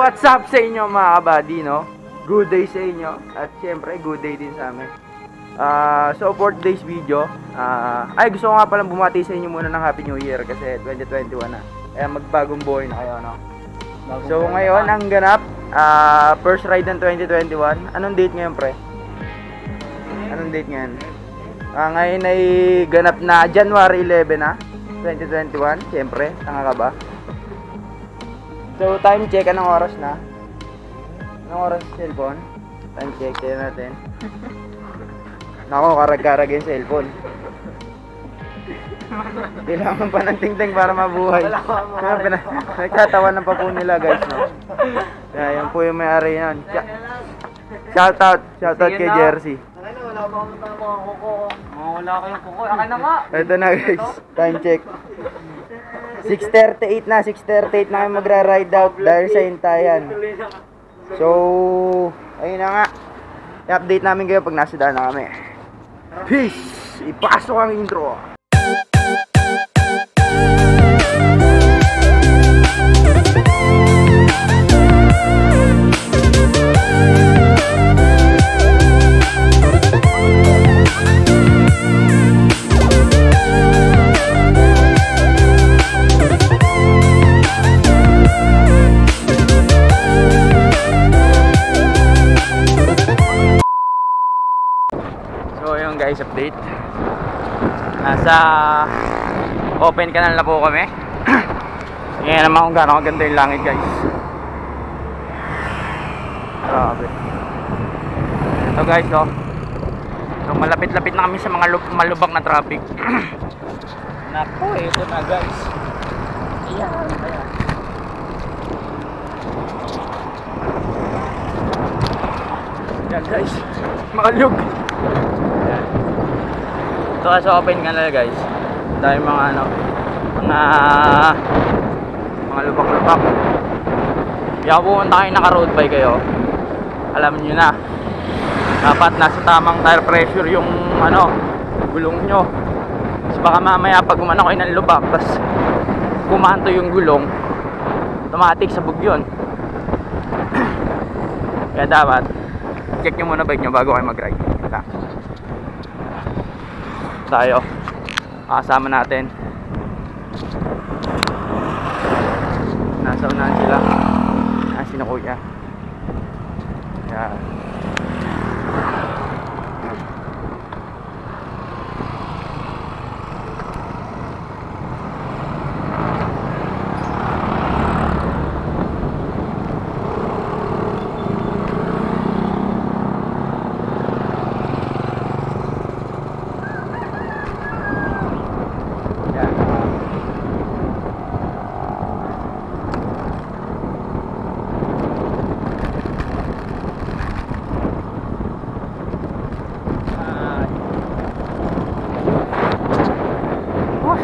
What's up sa inyo mga kabady, no? Good day sa inyo. At syempre, good day din sa amin. So for today's video, gusto ko nga palang bumati sa inyo muna ng Happy New Year kasi 2021 na. Kaya magbagong buhay na kayo, no? So ngayon, ang ganap, first ride ng 2021. Anong date ngayon, pre? Anong date ngayon? Ngayon ay ganap na January 11 na, 2021. Syempre, tanga ka ba? So time check, anong oras na? Anong oras sa cellphone? Time check, tayo natin. Nako, karag-karag yung cellphone. Kailangan pa ng tingting para mabuhay. Nagtatawan pa po nila, guys, no? Kaya yan po yung may-ari yan. Shoutout kay Jersey. Wala kayong kuko. Akin na nga. Ito na, guys, time check. 6:38 na, 6:38 na kami magra-ride out dahil sa hintayan. So, ayun na nga. I-update namin kayo pag nasa daan na kami. Peace! Ipasok ang intro. So yun guys, update. Nasa open canal na po kami. Ngayon naman kung gano'ng ganda yung langit, guys. Grabe. Ito guys, oh. So malapit-lapit na kami sa mga malubak na traffic. Naku, ito na guys. Ayan, ayan. Ayan guys, makalug. Ito kasi open canal, guys. Dahil mga mga lubak-lubak. Kaya pumunta kayo naka-road bike kayo, alam nyo na, dapat nasa tamang tire pressure yung gulong nyo. Kasi baka mamaya pag umano kayo ng lubak tapos kumanto yung gulong, automatic sabog yun. Kaya dapat check nyo muna bike nyo bago kayo mag-ride. Tayo kasama natin, nasa unahan sila, sino kuya. Yan.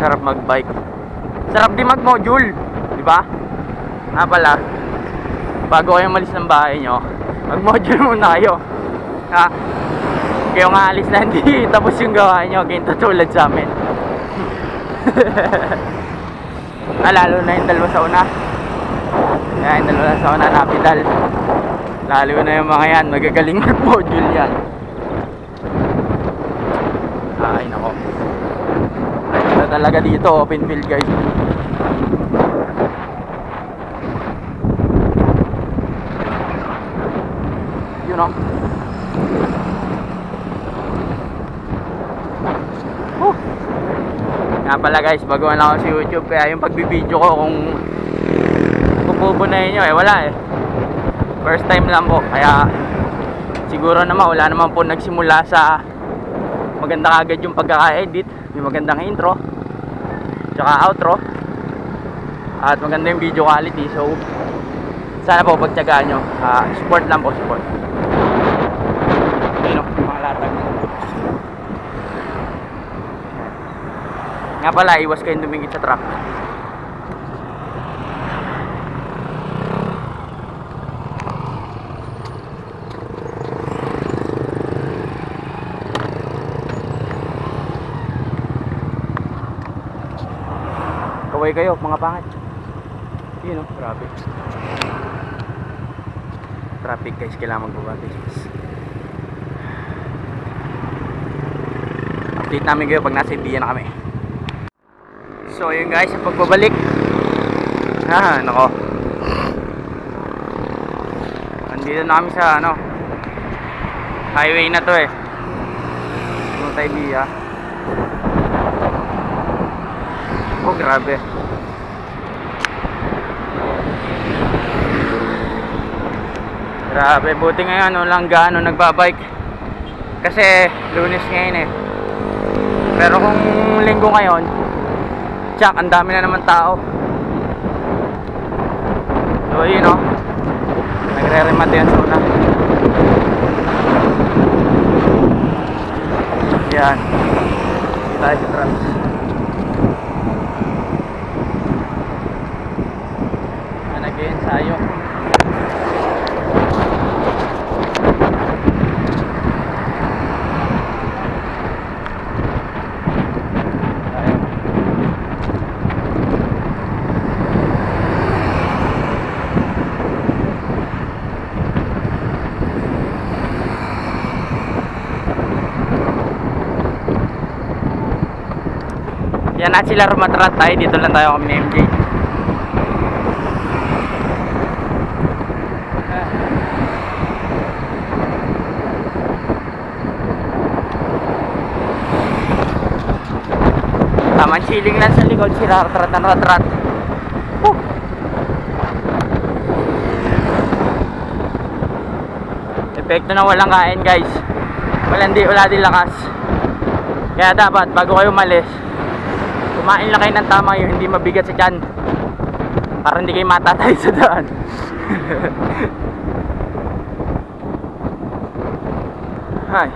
Sarap mag-bike. Sarap din mag-module, di ba? Nga pala, bago kayo malis ng bahay nyo, mag-module muna kayo. Ha? Kayo nga alis na hindi tapos yung gawa nyo, ganito tulad sa amin. Lalo na yung dalawa sa una. Yan, yung dalawa sa una na pedal. Lalo na yung mga yan, magagaling mag-module yan. Ay, nako. Talaga dito, open field, guys. You know. Nga pala guys, baguhan ako sa YouTube, kaya yung pagbibideo ko kung pupunayin nyo, wala eh. First time lang po, kaya siguro naman wala naman po nagsimula sa maganda agad yung pagkaka-edit, yung magandang intro tsaka outro at maganda yung video quality. So sana po pagtyagaan nyo, support lang po, support. Ayun o, mga latag. Nga pala, iwas kayong dumingit sa truck. Kaway kayo, mga pangit. Yun o, grabe. traffic guys, kailangan magbaba face mask. Update namin kayo pag nasa Indian na kami. So yun guys, ang pagbabalik. Nako. Andito na kami sa ano, highway na to eh. Montaibia. Oh grabe. Grabe, buti ngayon walang gaano nagbabike. Kasi Lunes ngayon eh. Pero kung linggo ngayon, tsak, ang dami na naman tao. So yun o, nagre-remate yan sa una. Yan, hindi tayo sa trucks. Nag-ensayo. Yan na sila rumatrat tayo. Dito lang tayo kami ni MJ. Taman siling lang sa likod. Sila ratrat. Epekto na walang kain guys. Wala din lakas. Kaya dapat bago kayo umalis, kumain lang kayo ng tama, yung hindi mabigat sa tiyan, para hindi kayo matatay sa daan. Hay.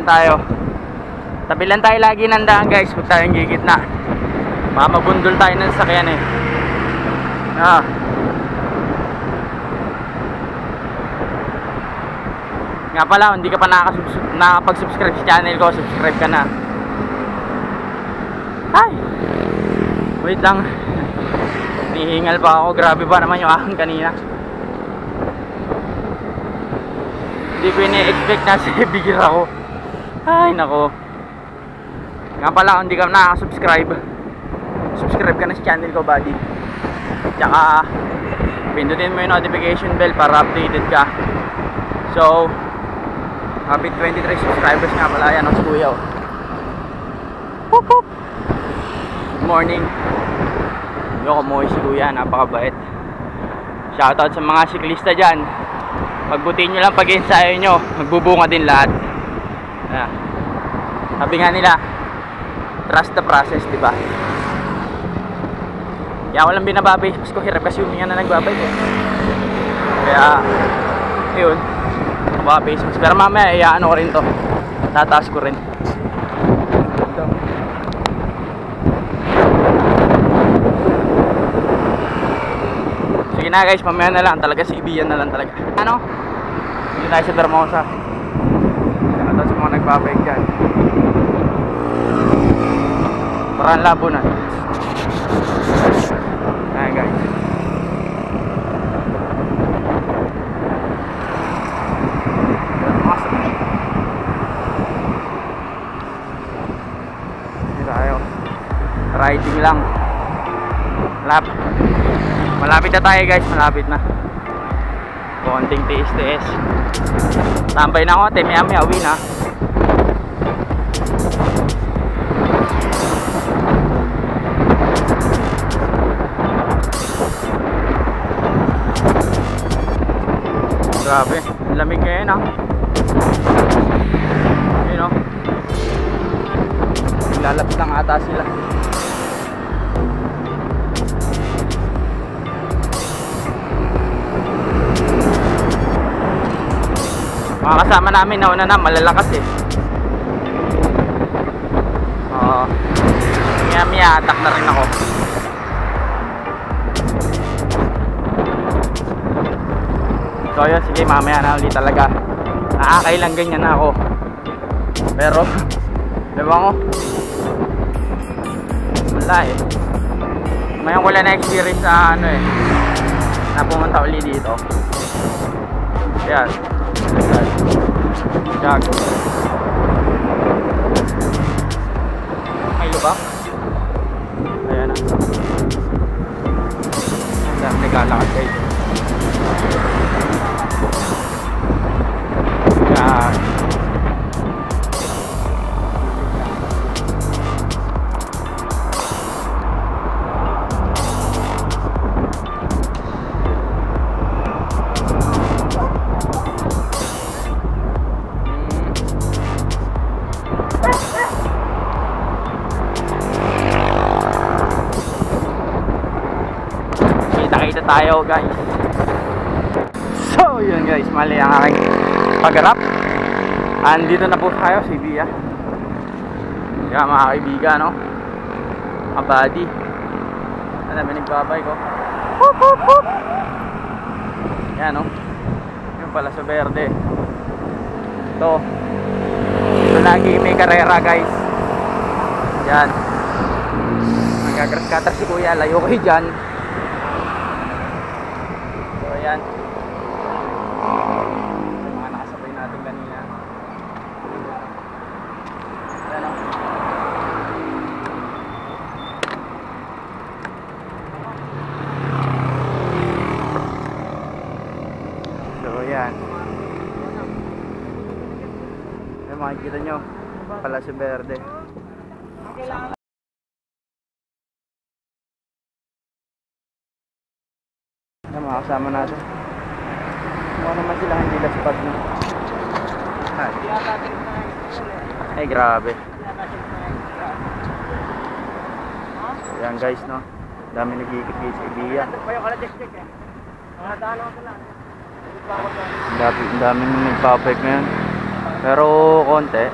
Pero tabilan tayo lagi ng daan guys, huwag tayong gigitna. Baka mabundol tayo ng sakyan eh. Nga pala, hindi ka pa nakapag-subscribe sa channel ko, subscribe ka na. Ay! Wait lang. Nihingal pa ako, grabe ba naman yung aking kanina. Hindi ko ini-expect na bigil ako. Ay nako. Nga pala, hindi ka nakaka-subscribe, subscribe ka na sa channel ko buddy. Tsaka pindutin mo yung notification bell para updated ka. So happy 23 subscribers nga pala. Yan ang kuya. Whoop whoop. Good morning. Yo, kumuhay si kuya, napakabait. Shoutout sa mga siklista dyan. Pagbutin nyo lang pag-ensayo nyo, magbubunga din lahat. Sabi nga nila, trust the process, diba? Kaya walang binababay ko, hirap kasi huminga na nagbabay eh. Kaya yun, babay. Pero mamaya iaano ko rin to, tataas ko rin. Sige na guys, mamaya na lang talaga, si Ibian na lang talaga. Ano? Hindi tayo sa Darmosa. Shoutout sa mga nagbabike dyan. Parang labo na. Ayan guys. Hindi tayo. Riding lang. Malapit na tayo guys, malapit na. Konting tiis-tiis. Tambay na ako, maya-maya uwi na. Grabe, lamig ngayon ah. Yun o. Lalapit lang ata sila. Mga kasama namin nauna na, malalakas eh. Oo. Maya atak na rin ako. So yun, sige, mamaya na ulit talaga. Nakakailang ganyan na ako. Pero diba ko, wala eh. Ngayon ko lang na-experience sa ano eh, na pumunta ulit dito. Yan. Yan. May lubak. Ayan na. Yan, naglalakad guys. Yan. Kita tayo guys. So yun guys, mali ang aking pagharap. Andito na po tayo sa Ibiya. Kaya mga kaibigan, no, mga buddy, ano may nagbabay ko. Hup, hup, hup. Yan, no, yung pala sa Verde. Ito lagi may karera guys. Yan, nagagrass-cutter si kuya, layo kayo dyan. Yan. Yung mga nakasabay natin kanina. Yan o. So yan. Yan, makikita nyo pala si Verde. Mga kasama natin. Ano naman sila hindi laspag na. Ay grabe. Ayan guys, no, dami nagkikit sa Ibiya. Dami nagpapike ngayon. Pero konti.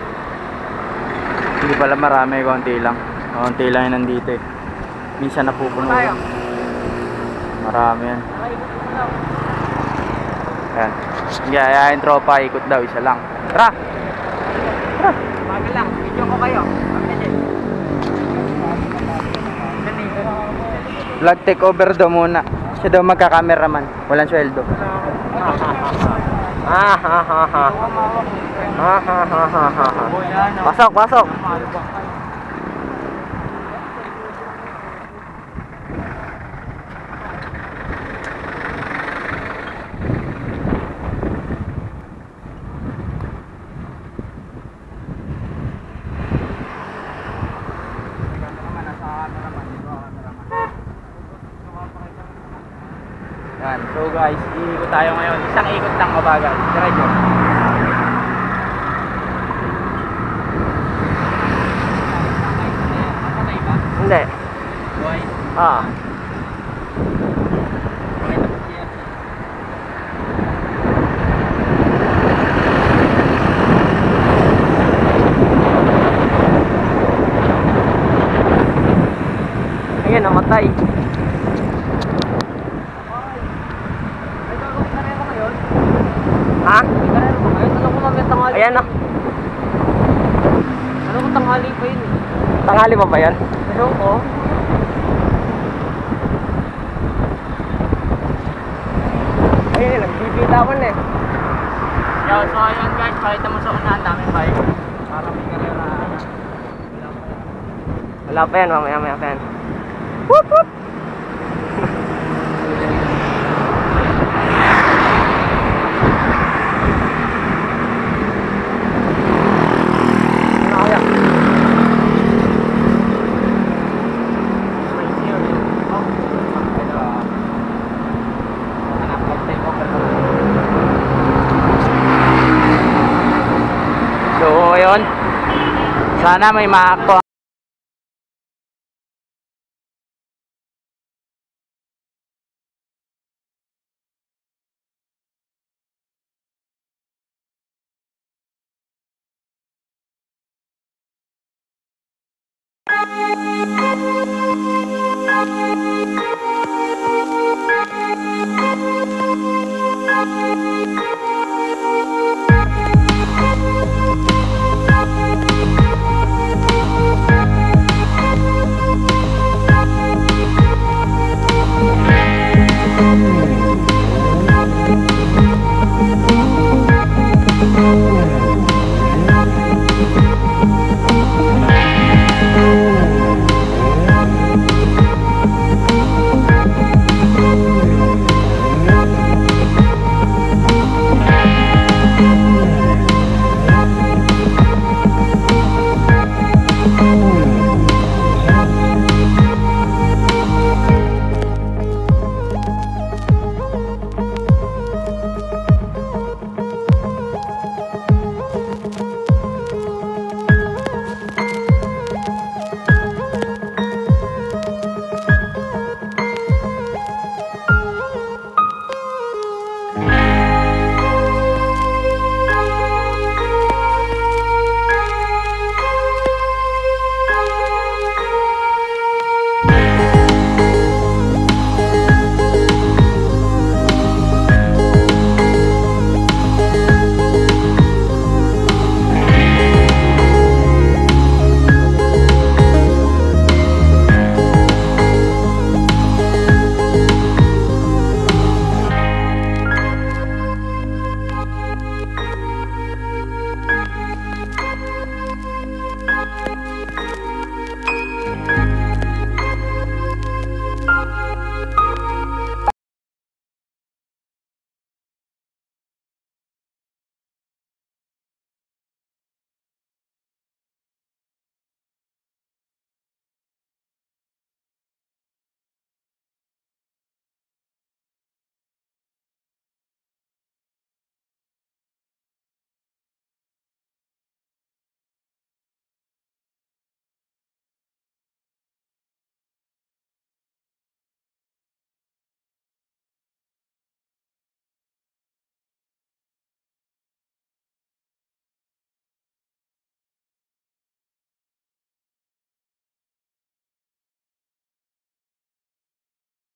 Hindi pala marami, konti lang. Konti lang yung nandito eh. Minsan napupuno. Marami yan. Ayan. Hindi, ayayin tropa, ikot daw, isa lang. Tara! Tara! Bagal lang, video ko kayo. Vlog take over daw muna. Siya daw magka-cameraman. Walang sweldo. Pasok, pasok! Yan. So guys, iikot tayo ngayon. Isang ikot lang mabagal. Diretso. Hindi. Ah. Ayan, namatay. Ha? Ayan na. Ano kung tanghali pa yun eh? Tanghali pa ba yan? Pero ko. Ayun, nagbibitawan eh. Yo, so ayan guys, pakita mo sa unahan namin bike. Para may karera. Wala pa yan, mamaya pa yan. Whoop whoop! So, ayun. Sana may maakto.